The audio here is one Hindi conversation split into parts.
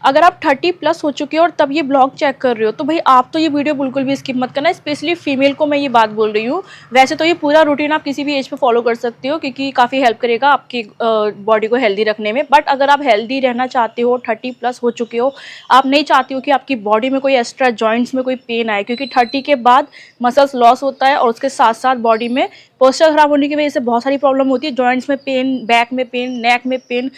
अगर आप 30+ हो चुके हो और तब ये ब्लॉग चेक कर रहे हो तो भाई आप तो ये वीडियो बिल्कुल भी स्किप मत करना। स्पेशली फीमेल को मैं ये बात बोल रही हूँ। वैसे तो ये पूरा रूटीन आप किसी भी एज पे फॉलो कर सकते हो क्योंकि काफ़ी हेल्प करेगा आपकी बॉडी को हेल्दी रखने में। बट अगर आप हेल्दी रहना चाहते हो, 30+ हो चुके हो, आप नहीं चाहते हो कि आपकी बॉडी में कोई एक्स्ट्रा जॉइंट्स में कोई पेन आए, क्योंकि 30 के बाद मसल्स लॉस होता है और उसके साथ साथ बॉडी में पोस्चर खराब होने की वजह से बहुत सारी प्रॉब्लम होती है। जॉइंट्स में पेन, बैक में पेन, नेक में पेन,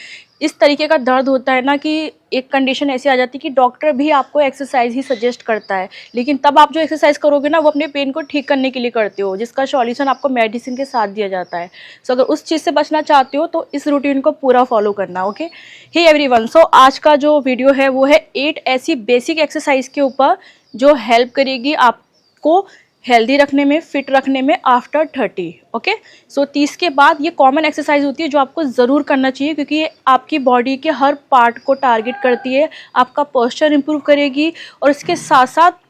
इस तरीके का दर्द होता है ना कि एक कंडीशन ऐसी आ जाती है कि डॉक्टर भी आपको एक्सरसाइज ही सजेस्ट करता है। लेकिन तब आप जो एक्सरसाइज करोगे ना वो अपने पेन को ठीक करने के लिए करते हो, जिसका सॉल्यूशन आपको मेडिसिन के साथ दिया जाता है। सो अगर उस चीज़ से बचना चाहते हो तो इस रूटीन को पूरा फॉलो करना। ओके, हे एवरीवन, सो आज का जो वीडियो है वो है 8 ऐसी बेसिक एक्सरसाइज के ऊपर जो हेल्प करेगी आपको हेल्दी रखने में, फिट रखने में आफ्टर 30। ओके, सो 30 के बाद ये कॉमन एक्सरसाइज होती है जो आपको ज़रूर करना चाहिए क्योंकि ये आपकी बॉडी के हर पार्ट को टारगेट करती है, आपका पोस्चर इंप्रूव करेगी और इसके साथ साथ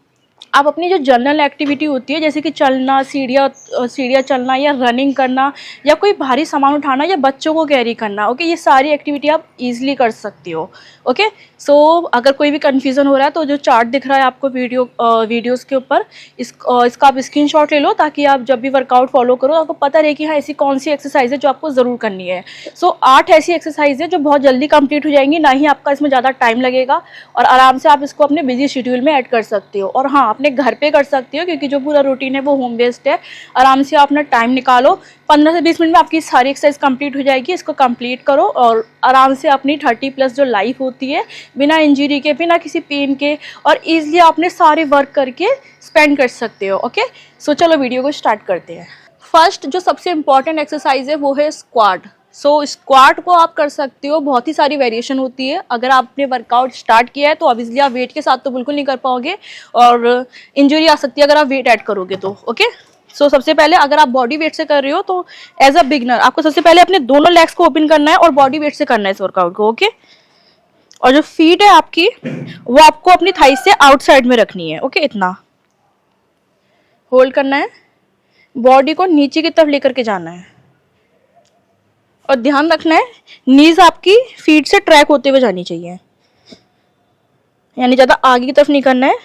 आप अपनी जो जनरल एक्टिविटी होती है जैसे कि चलना, सीढ़ियाँ चलना या रनिंग करना या कोई भारी सामान उठाना या बच्चों को कैरी करना, ओके, ये सारी एक्टिविटी आप इजीली कर सकते हो। ओके, सो अगर कोई भी कन्फ्यूज़न हो रहा है तो जो चार्ट दिख रहा है आपको वीडियोस के ऊपर, इसका आप स्क्रीनशॉट ले लो ताकि आप जब भी वर्कआउट फॉलो करो आपको पता रहे कि हाँ ऐसी कौन सी एक्सरसाइज है जो आपको ज़रूर करनी है। सो 8 ऐसी एक्सरसाइज है जो बहुत जल्दी कंप्लीट हो जाएंगी, ना ही आपका इसमें ज़्यादा टाइम लगेगा और आराम से आप इसको अपने बिजी शेड्यूल में ऐड कर सकते हो। और हाँ, अपने घर पे कर सकते हो क्योंकि जो पूरा रूटीन है वो होम बेस्ड है। आराम से आप अपना टाइम निकालो, 15 से 20 मिनट में आपकी सारी एक्सरसाइज कंप्लीट हो जाएगी। इसको कंप्लीट करो और आराम से अपनी 30+ जो लाइफ होती है बिना इंजरी के, बिना किसी पेन के और ईजिली आपने सारे वर्क करके स्पेंड कर सकते हो। ओके, सो चलो वीडियो को स्टार्ट करते हैं। फर्स्ट जो सबसे इम्पॉर्टेंट एक्सरसाइज है वो है स्क्वाट। सो स्क्वाट को आप कर सकते हो, बहुत ही सारी वेरिएशन होती है। अगर आपने वर्कआउट स्टार्ट किया है तो ऑब्वियसली आप वेट के साथ तो बिल्कुल नहीं कर पाओगे और इंजरी आ सकती है अगर आप वेट ऐड करोगे तो। ओके, सो सबसे पहले अगर आप बॉडी वेट से कर रहे हो तो एज अ बिगनर आपको सबसे पहले अपने दोनों लेग्स को ओपन करना है और बॉडी वेट से करना है इस वर्कआउट को। ओके, और जो फीट है आपकी वो आपको अपनी थाई से आउटसाइड में रखनी है। ओके, इतना होल्ड करना है, बॉडी को नीचे की तरफ लेकर के जाना है और ध्यान रखना है नीज आपकी फीट से ट्रैक होते हुए जानी चाहिए, यानी ज़्यादा आगे की तरफ नहीं करना है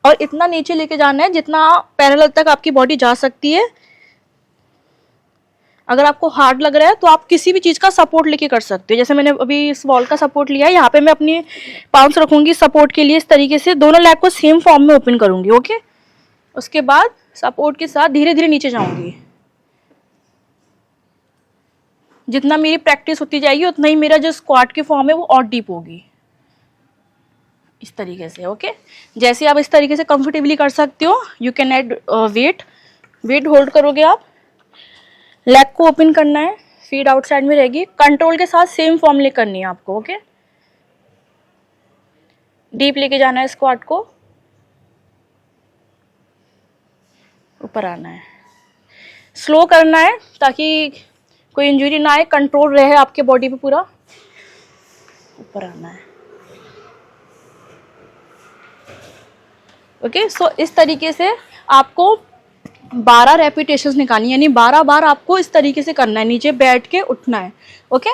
और इतना नीचे लेके जाना है जितना पैरेलल तक आपकी बॉडी जा सकती है। अगर आपको हार्ड लग रहा है तो आप किसी भी चीज़ का सपोर्ट लेके कर सकते हो। जैसे मैंने अभी इस वॉल का सपोर्ट लिया है, यहाँ पे मैं अपनी पाउंस रखूंगी सपोर्ट के लिए। इस तरीके से दोनों लेग को सेम फॉर्म में ओपन करूंगी। ओके, उसके बाद सपोर्ट के साथ धीरे धीरे नीचे जाऊंगी। जितना मेरी प्रैक्टिस होती जाएगी उतना ही मेरा जो स्क्वाट की फॉर्म है वो और डीप होगी, इस तरीके से। ओके, जैसे आप इस तरीके से कंफर्टेबली कर सकते हो। You can add weight hold करोगे आप, लेग को ओपन करना है, फीट आउटसाइड में रहेगी, कंट्रोल के साथ सेम फॉर्म ले करनी है आपको। ओके, डीप लेके जाना है स्क्वाट को, ऊपर आना है, स्लो करना है ताकि कोई इंजरी ना आए, कंट्रोल रहे आपके बॉडी पे पूरा। ऊपर आना है। ओके, सो इस तरीके से आपको 12 रेपिटेशंस निकालनी है, यानी 12 बार आपको इस तरीके से करना है, नीचे बैठ के उठना है। ओके,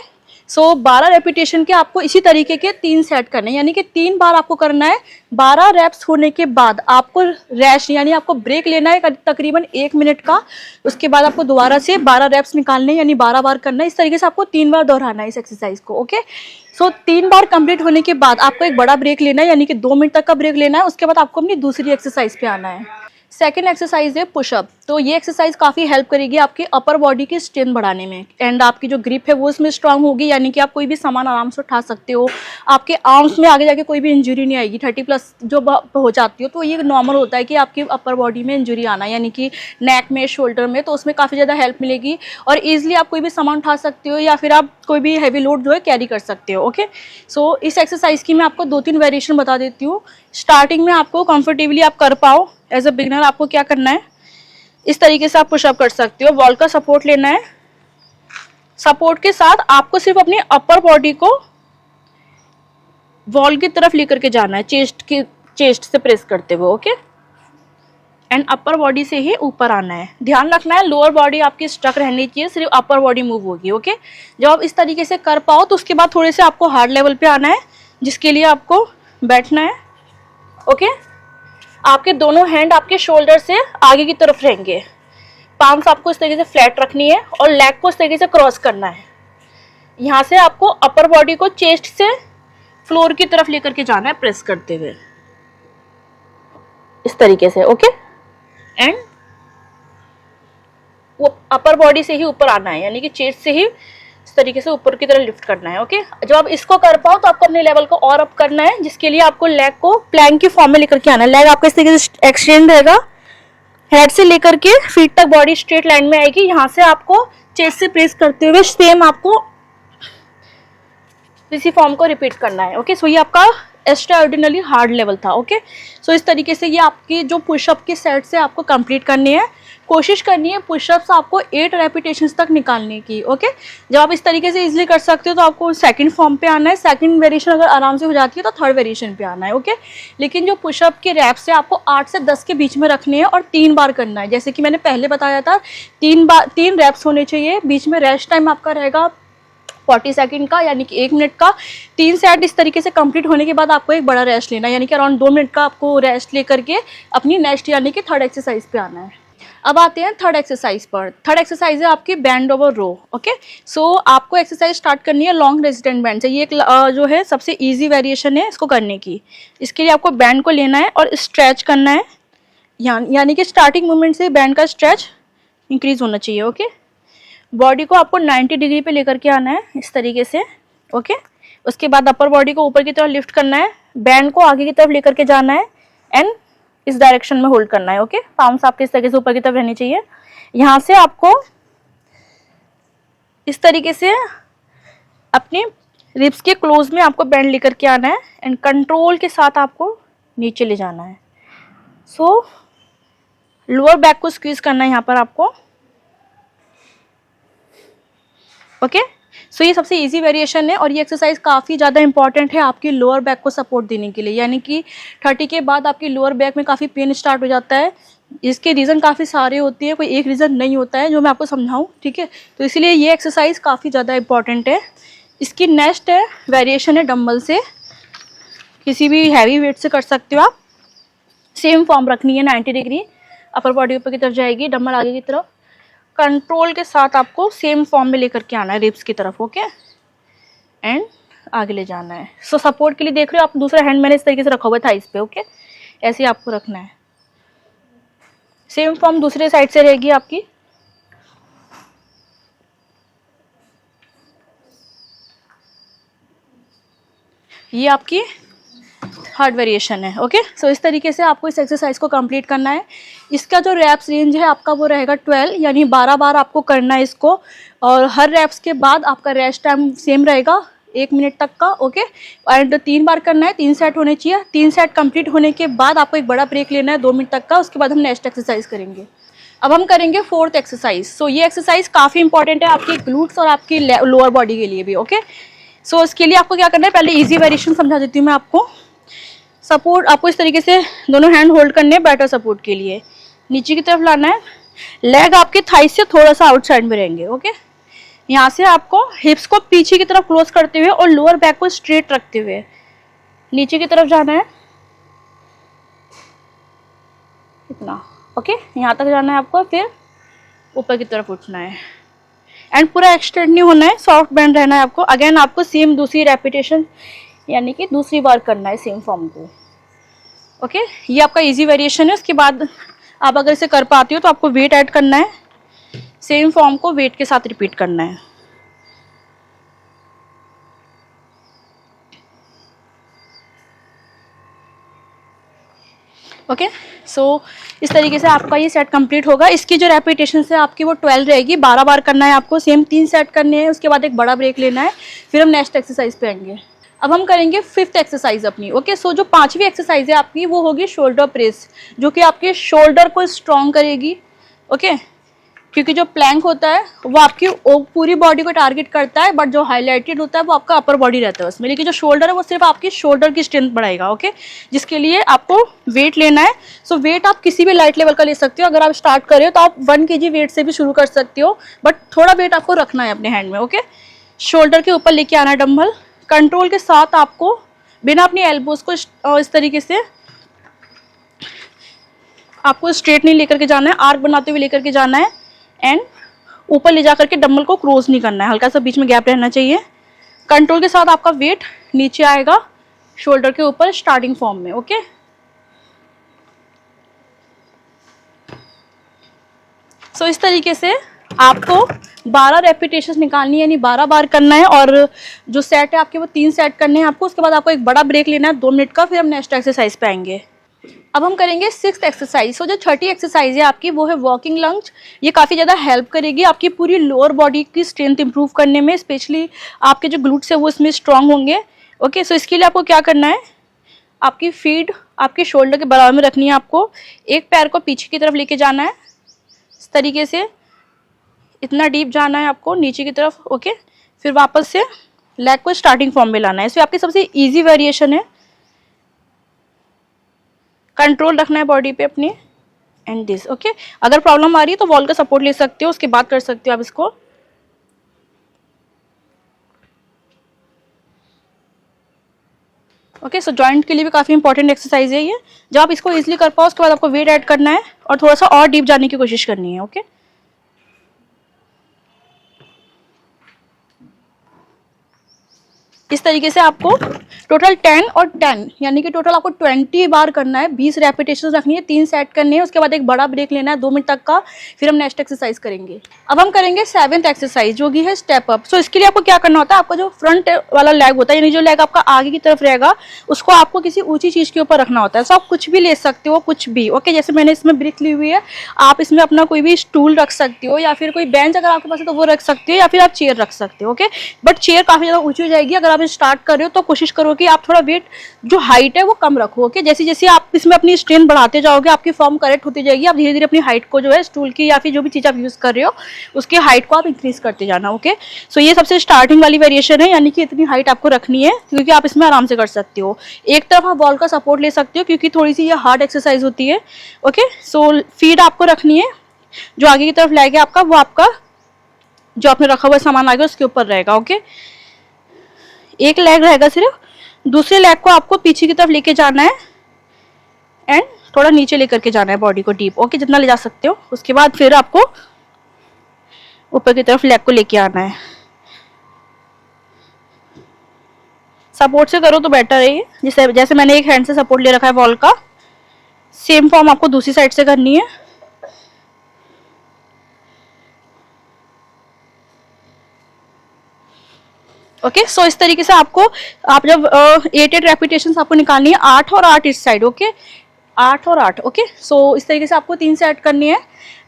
सो 12 रेपिटेशन के आपको इसी तरीके के 3 सेट करने हैं, यानी कि 3 बार आपको करना है। 12 रेप्स होने के बाद आपको रेस्ट यानी आपको ब्रेक लेना है तकरीबन 1 मिनट का। उसके बाद आपको दोबारा से 12 रेप्स निकालने हैं, यानी 12 बार करना है। इस तरीके से आपको 3 बार दोहराना है इस एक्सरसाइज को। ओके, सो 3 बार कंप्लीट होने के बाद आपको एक बड़ा ब्रेक लेना है, यानी कि 2 मिनट तक का ब्रेक लेना है। उसके बाद आपको अपनी दूसरी एक्सरसाइज पे आना है। सेकेंड एक्सरसाइज है पुशअप। तो ये एक्सरसाइज काफ़ी हेल्प करेगी आपकी अपर बॉडी की स्ट्रेंथ बढ़ाने में एंड आपकी जो ग्रिप है वो इसमें स्ट्रांग होगी, यानी कि आप कोई भी सामान आराम से उठा सकते हो। आपके आर्म्स में आगे जाके कोई भी इंजरी नहीं आएगी। 30+ जो हो जाती हो तो ये नॉर्मल होता है कि आपकी अपर बॉडी में इंजरी आना, यानी कि नेक में, शोल्डर में, तो उसमें काफ़ी ज़्यादा हेल्प मिलेगी और ईजिली आप कोई भी सामान उठा सकते हो या फिर आप कोई भी हैवी लोड जो है कैरी कर सकते हो। ओके, सो इस एक्सरसाइज की मैं आपको 2-3 वेरिएशन बता देती हूँ। स्टार्टिंग में आपको कंफर्टेबली आप कर पाओ एज अ बिगनर आपको क्या करना है, इस तरीके से आप पुशअप कर सकते हो। वॉल का सपोर्ट लेना है, सपोर्ट के साथ आपको सिर्फ अपनी अपर बॉडी को वॉल की तरफ लेकर के जाना है, चेस्ट से प्रेस करते हुए। ओके, एंड अपर बॉडी से ही ऊपर आना है। ध्यान रखना है लोअर बॉडी आपकी स्टक रहनी चाहिए, सिर्फ अपर बॉडी मूव होगी। ओके, जब आप इस तरीके से कर पाओ तो उसके बाद थोड़े से आपको हार्ड लेवल पे आना है। जिसके लिए आपको बैठना है। ओके, आपके दोनों हैंड आपके शोल्डर से आगे की तरफ रहेंगे। पाम्स आपको इस तरीके से फ्लैट रखनी है और लेग को इस तरीके से क्रॉस करना है। यहाँ से आपको अपर बॉडी को चेस्ट से फ्लोर की तरफ लेकर के जाना है, प्रेस करते हुए इस तरीके से। ओके, एंड वो अपर बॉडी से ही ऊपर आना है, यानी कि चेस्ट से ही इस तरीके से ऊपर की तरफ लिफ्ट करना है। ओके, जब आप इसको कर पाओ तो आपको अपने लेवल को और अप करना है, जिसके लिए आपको लेग को प्लैंक की फॉर्म में लेकर के आना है। लेग आपका इस तरीके से एक्सटेंड रहेगा, हेड से लेकर के फीट तक बॉडी स्ट्रेट लाइन में आएगी। यहाँ से आपको चेस्ट से प्रेस करते हुए सेम आपको इसी फॉर्म को रिपीट करना है। ओके, सो ये आपका एक्स्ट्रा ऑर्डिनरी हार्ड लेवल था। ओके, सो इस तरीके से ये आपकी जो पुशअप की सेट से आपको कंप्लीट करनी है। कोशिश करनी है पुशअप्स आपको 8 रेपिटेशंस तक निकालने की। ओके, जब आप इस तरीके से इजीली कर सकते हो तो आपको सेकंड फॉर्म पे आना है। सेकंड वेरिएशन अगर आराम से हो जाती है तो थर्ड वेरिएशन पे आना है। ओके, लेकिन जो पुशअप के रैप्स है आपको 8 से 10 के बीच में रखने हैं और 3 बार करना है। जैसे कि मैंने पहले बताया था, 3 रैप्स होने चाहिए। बीच में रेस्ट टाइम आपका रहेगा 40 सेकंड का, यानी कि 1 मिनट का। 3 सेट इस तरीके से कंप्लीट होने के बाद आपको एक बड़ा रेस्ट लेना है, यानी कि अराउंड 2 मिनट का आपको रेस्ट लेकर के अपनी नेक्स्ट यानी कि थर्ड एक्सरसाइज पे आना है। अब आते हैं थर्ड एक्सरसाइज पर। थर्ड एक्सरसाइज है आपकी बैंड ओवर रो। ओके, सो आपको एक्सरसाइज स्टार्ट करनी है लॉन्ग रेजिस्टेंट बैंड से। ये एक जो है सबसे इजी वेरिएशन है इसको करने की। इसके लिए आपको बैंड को लेना है और स्ट्रेच करना है, यानी कि स्टार्टिंग मूवमेंट से बैंड का स्ट्रेच इंक्रीज होना चाहिए। ओके, बॉडी को आपको 90 डिग्री पे लेकर के आना है इस तरीके से। ओके, उसके बाद अपर बॉडी को ऊपर की तरफ लिफ्ट करना है, बैंड को आगे की तरफ लेकर के जाना है एंड इस डायरेक्शन में होल्ड करना है। ओके, पाम्स आपके इस तरीके से ऊपर की तरफ रहनी चाहिए। यहाँ से आपको इस तरीके से अपने रिब्स के क्लोज में आपको बैंड लेकर के आना है एंड कंट्रोल के साथ आपको नीचे ले जाना है। सो लोअर बैक को स्क्वीज करना है यहाँ पर आपको। ओके, सो ये सबसे इजी वेरिएशन है और ये एक्सरसाइज काफ़ी ज़्यादा इंपॉर्टेंट है आपकी लोअर बैक को सपोर्ट देने के लिए। यानी कि 30 के बाद आपकी लोअर बैक में काफ़ी पेन स्टार्ट हो जाता है। इसके रीज़न काफ़ी सारे होते हैं, कोई एक रीज़न नहीं होता है जो मैं आपको समझाऊं। ठीक है, तो इसलिए ये एक्सरसाइज काफ़ी ज़्यादा इंपॉर्टेंट है। इसकी नेक्स्ट है वेरिएशन है डम्बल से। किसी भी हैवी वेट से कर सकते हो आप। सेम फॉर्म रखनी है 90 डिग्री, अपर बॉडी ऊपर की तरफ जाएगी, डम्बल आगे की तरफ। कंट्रोल के साथ आपको सेम फॉर्म में लेकर के आना है रिब्स की तरफ। ओके, एंड आगे ले जाना है। सो सपोर्ट के लिए देख रहे हो आप, दूसरा हैंड मैंने इस तरीके से रखा हुआ है थाइस पे। ओके, ऐसे ही आपको रखना है। सेम फॉर्म दूसरे साइड से रहेगी आपकी। ये आपकी थर्ड वेरिएशन है। ओके, सो इस तरीके से आपको इस एक्सरसाइज को कंप्लीट करना है। इसका जो रैप्स रेंज है आपका वो रहेगा 12, यानी 12 बार आपको करना है इसको। और हर रैप्स के बाद आपका रेस्ट टाइम सेम रहेगा 1 मिनट तक का। ओके, एंड 3 बार करना है, 3 सेट होने चाहिए। 3 सेट कंप्लीट होने के बाद आपको एक बड़ा ब्रेक लेना है 2 मिनट तक का। उसके बाद हम नेक्स्ट एक्सरसाइज करेंगे। अब हम करेंगे फोर्थ एक्सरसाइज। सो ये एक्सरसाइज काफ़ी इंपॉर्टेंट है आपकी ग्लूट्स और आपकी लोअर बॉडी के लिए भी। ओके, सो इसके लिए आपको क्या करना है, पहले ईजी वेरिएशन समझा देती हूँ मैं आपको। सपोर्ट आपको इस तरीके से दोनों हैंड होल्ड करने हैं बेटर सपोर्ट के लिए। नीचे की तरफ लाना है, लेग आपके थाइस से थोड़ा सा आउटसाइड में रहेंगे। ओके, यहाँ से आपको हिप्स को पीछे की तरफ क्लोज करते हुए और लोअर बैक को स्ट्रेट रखते हुए नीचे की तरफ जाना है। इतना। ओके, यहाँ तक जाना है आपको, फिर ऊपर की तरफ उठना है एंड पूरा एक्सटेंड नहीं होना है, सॉफ्ट बैंड रहना है आपको। अगेन आपको सेम दूसरी रेपिटेशन यानी कि दूसरी बार करना है सेम फॉर्म को। ओके, ये आपका इजी वेरिएशन है। उसके बाद आप अगर इसे कर पाती हो तो आपको वेट ऐड करना है, सेम फॉर्म को वेट के साथ रिपीट करना है। ओके, सो इस तरीके से आपका ये सेट कंप्लीट होगा। इसकी जो रेपिटेशन है आपकी वो 12 रहेगी। 12 बार करना है आपको, सेम 3 सेट करने हैं। उसके बाद एक बड़ा ब्रेक लेना है, फिर हम नेक्स्ट एक्सरसाइज पे आएंगे। अब हम करेंगे फिफ्थ एक्सरसाइज अपनी। ओके, सो जो 5वीं एक्सरसाइज है आपकी वो होगी शोल्डर प्रेस, जो कि आपके शोल्डर को स्ट्रॉन्ग करेगी। ओके, क्योंकि जो प्लैंक होता है वो आपकी पूरी बॉडी को टारगेट करता है, बट जो हाईलाइटेड होता है वो आपका अपर बॉडी रहता है उसमें। लेकिन जो शोल्डर है वो सिर्फ आपकी शोल्डर की स्ट्रेंथ बढ़ाएगा। ओके, जिसके लिए आपको वेट लेना है। सो वेट आप किसी भी लाइट लेवल का ले सकते हो। अगर आप स्टार्ट कर रहे हो तो आप 1 kg वेट से भी शुरू कर सकते हो, बट थोड़ा वेट आपको रखना है अपने हैंड में। ओके, शोल्डर के ऊपर लेके आना है डंबल। कंट्रोल के साथ आपको बिना अपनी एल्बोज को इस तरीके से आपको स्ट्रेट नहीं लेकर के जाना है, आर्क बनाते हुए लेकर के जाना है एंड ऊपर ले जाकर के डंबल को क्रॉस नहीं करना है, हल्का सा बीच में गैप रहना चाहिए। कंट्रोल के साथ आपका वेट नीचे आएगा शोल्डर के ऊपर स्टार्टिंग फॉर्म में। ओके, सो इस तरीके से आपको 12 रेपिटेशन निकालनी है, यानी 12 बार करना है। और जो सेट है आपके वो 3 सेट करने हैं आपको। उसके बाद आपको एक बड़ा ब्रेक लेना है 2 मिनट का, फिर हम नेक्स्ट एक्सरसाइज पे आएंगे। अब हम करेंगे 6th एक्सरसाइज। सो जो 6ठी एक्सरसाइज है आपकी वो है वॉकिंग लंज। ये काफ़ी ज़्यादा हेल्प करेगी आपकी पूरी लोअर बॉडी की स्ट्रेंथ इंप्रूव करने में, स्पेशली आपके जो ग्लूट्स है वो इसमें स्ट्रांग होंगे। ओके, सो इसके लिए आपको क्या करना है, आपकी फीट आपके शोल्डर के बराबर में रखनी है। आपको एक पैर को पीछे की तरफ लेके जाना है इस तरीके से, इतना डीप जाना है आपको नीचे की तरफ। ओके, फिर वापस से लेग को स्टार्टिंग फॉर्म में लाना है। इसमें आपकी सबसे इजी वेरिएशन है, कंट्रोल रखना है बॉडी पे अपनी एंड दिस। ओके, अगर प्रॉब्लम आ रही है तो वॉल का सपोर्ट ले सकते हो, उसके बाद कर सकते हो आप इसको। ओके, सो जॉइंट के लिए भी काफ़ी इंपॉर्टेंट एक्सरसाइज है ये। जब आप इसको इजीली कर पाओ उसके बाद आपको वेट ऐड करना है और थोड़ा सा और डीप जाने की कोशिश करनी है। ओके, इस तरीके से आपको टोटल 10 और 10 यानी कि टोटल आपको 20 बार करना है। 20 रेपिटेशन रखनी है, 3 सेट करने हैं। उसके बाद एक बड़ा ब्रेक लेना है 2 मिनट तक का, फिर हम नेक्स्ट एक्सरसाइज करेंगे। अब हम करेंगे 7th एक्सरसाइज जो कि है स्टेप अप। सो इसके लिए आपको क्या करना होता है, आपका जो फ्रंट वाला लेग होता है, यानी जो लेग आपका आगे की तरफ रहेगा, उसको आपको किसी ऊंची चीज के ऊपर रखना होता है। सो आप कुछ भी ले सकते हो, कुछ भी। ओके, जैसे मैंने इसमें ब्रेक ली हुई है, आप इसमें अपना कोई भी स्टूल रख सकते हो या फिर कोई बेंच अगर आपके पास है तो वो रख सकते हो, या फिर आप चेयर रख सकते हो। ओके, बट चेयर काफी ज्यादा ऊंची हो जाएगी। अगर आप स्टार्ट कर रहे हो तो कोशिश करो कि आप थोड़ा वेट जो हाइट है वो कम रखो। ओके, जैसे जैसे आप इसमें अपनी स्ट्रेंथ बढ़ाते जाओगे आपकी फॉर्म करेक्ट होती जाएगी। आप धीरे धीरे अपनी हाइट को जो है स्टूल की या फिर जो भी चीज आप यूज कर रहे हो उसकी हाइट को आप इंक्रीज करते जाना। ओके, सो ये सबसे स्टार्टिंग वाली वेरिएशन है, यानी कि इतनी हाइट आपको रखनी है, क्योंकि आप इसमें आराम से कर सकते हो। एक तरफ आप वॉल का सपोर्ट ले सकते हो क्योंकि थोड़ी सी ये हार्ड एक्सरसाइज होती है। ओके, सो फीट आपको रखनी है, जो आगे की तरफ लेग है आपका वो आपका जो आपने रखा हुआ सामान आगे उसके ऊपर रहेगा। ओके, एक लेग रहेगा सिर्फ, दूसरे लेग को आपको पीछे की तरफ लेके जाना है एंड थोड़ा नीचे लेकर के जाना है बॉडी को डीप। ओके, जितना ले जा सकते हो। उसके बाद फिर आपको ऊपर की तरफ लेग को लेके आना है। सपोर्ट से करो तो बेटर है ये। जैसे मैंने एक हैंड से सपोर्ट ले रखा है वॉल का, सेम फॉर्म आपको दूसरी साइड से करनी है। ओके, सो इस तरीके से आपको आप जब 8 रेपिटेशन आपको निकालनी है, 8 और 8 इस साइड। ओके, 8 और 8। ओके, सो इस तरीके से आपको 3 सेट करनी है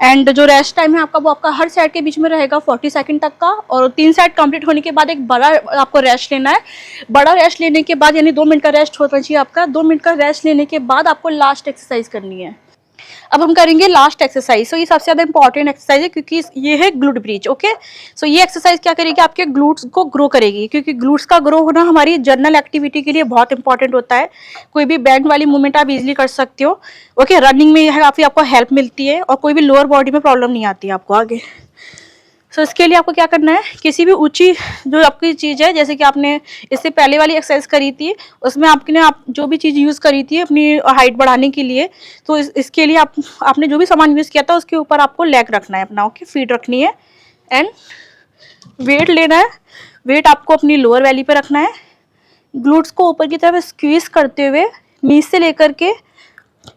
एंड जो रेस्ट टाइम है आपका वो आपका हर सेट के बीच में रहेगा 40 सेकंड तक का। और 3 सेट कंप्लीट होने के बाद एक बड़ा आपको रेस्ट लेना है। बड़ा रेस्ट लेने के बाद, यानी 2 मिनट का रेस्ट होना चाहिए आपका। 2 मिनट का रेस्ट लेने के बाद आपको लास्ट एक्सरसाइज करनी है। अब हम करेंगे लास्ट एक्सरसाइज। सो ये सबसे ज्यादा इंपॉर्टेंट एक्सरसाइज है क्योंकि ये है ग्लूट ब्रीच। ओके, सो ये एक्सरसाइज क्या करेगी, आपके ग्लूट्स को ग्रो करेगी, क्योंकि ग्लूट्स का ग्रो होना हमारी जनरल एक्टिविटी के लिए बहुत इंपॉर्टेंट होता है। कोई भी बैंड वाली मूवमेंट आप इजीली कर सकते हो। ओके, रनिंग में काफी आपको हेल्प मिलती है और कोई भी लोअर बॉडी में प्रॉब्लम नहीं आती है आपको आगे। सो इसके लिए आपको क्या करना है, किसी भी ऊंची जो आपकी चीज़ है, जैसे कि आपने इससे पहले वाली एक्सरसाइज करी थी उसमें आप जो भी चीज़ यूज़ करी थी अपनी हाइट बढ़ाने के लिए, तो इसके लिए आपने जो भी सामान यूज़ किया था उसके ऊपर आपको लेग रखना है अपना। ओके, फीट रखनी है एंड वेट लेना है। वेट आपको अपनी लोअर वैली पे रखना है। ग्लूट्स को ऊपर की तरफ स्क्वीज करते हुए नीज से लेकर के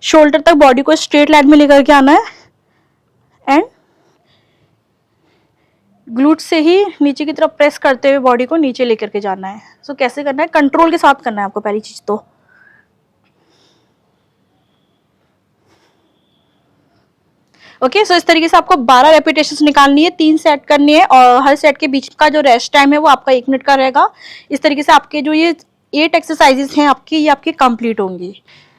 शोल्डर तक बॉडी को स्ट्रेट लाइन में लेकर के आना है एंड ग्लूट से ही नीचे की तरफ प्रेस करते हुए बॉडी को नीचे लेकर के जाना है। सो कैसे करना है, कंट्रोल के साथ करना है आपको पहली चीज तो। ओके, सो इस तरीके से आपको 12 रेपिटेशंस निकालनी है, 3 सेट करनी है और हर सेट के बीच का जो रेस्ट टाइम है वो आपका 1 मिनट का रहेगा। इस तरीके से आपके जो ये 8 एक्सरसाइजेस हैं आपकी, ये आपकी कंप्लीट होंगी।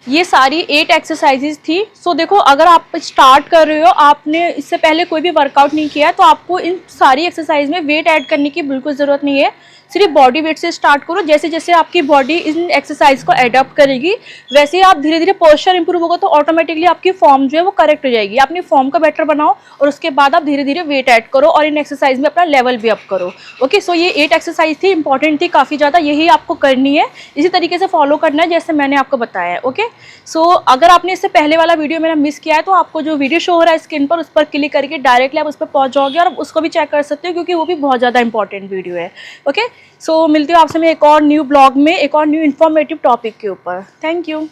ये सारी 8 एक्सरसाइजेज थी। सो देखो, अगर आप स्टार्ट कर रहे हो, आपने इससे पहले कोई भी वर्कआउट नहीं किया, तो आपको इन सारी एक्सरसाइज में वेट ऐड करने की बिल्कुल ज़रूरत नहीं है। सिर्फ बॉडी वेट से स्टार्ट करो। जैसे जैसे आपकी बॉडी इन एक्सरसाइज को एडॉप्ट करेगी वैसे ही आप धीरे धीरे पोस्चर इंप्रूव होगा तो ऑटोमेटिकली आपकी फॉर्म जो है वो करेक्ट हो जाएगी। अपनी फॉर्म को बेटर बनाओ और उसके बाद आप धीरे धीरे वेट ऐड करो और इन एक्सरसाइज में अपना लेवल भी अप करो। ओके, सो ये 8 एक्सरसाइज थी, इंपॉर्टेंट थी काफ़ी ज़्यादा, यही आपको करनी है, इसी तरीके से फॉलो करना है जैसे मैंने आपको बताया है। ओके, सो अगर आपने इससे पहले वाला वीडियो मेरा मिस किया है तो आपको जो वीडियो शो हो रहा है स्क्रीन पर उस पर क्लिक करके डायरेक्टली आप उस पर पहुंच जाओगे और उसको भी चेक कर सकते हो क्योंकि वो भी बहुत ज़्यादा इंपॉर्टेंट वीडियो है। ओके, सो मिलती हूँ आपसे मैं एक और न्यू ब्लॉग में एक और न्यू इन्फॉर्मेटिव टॉपिक के ऊपर। Thank you.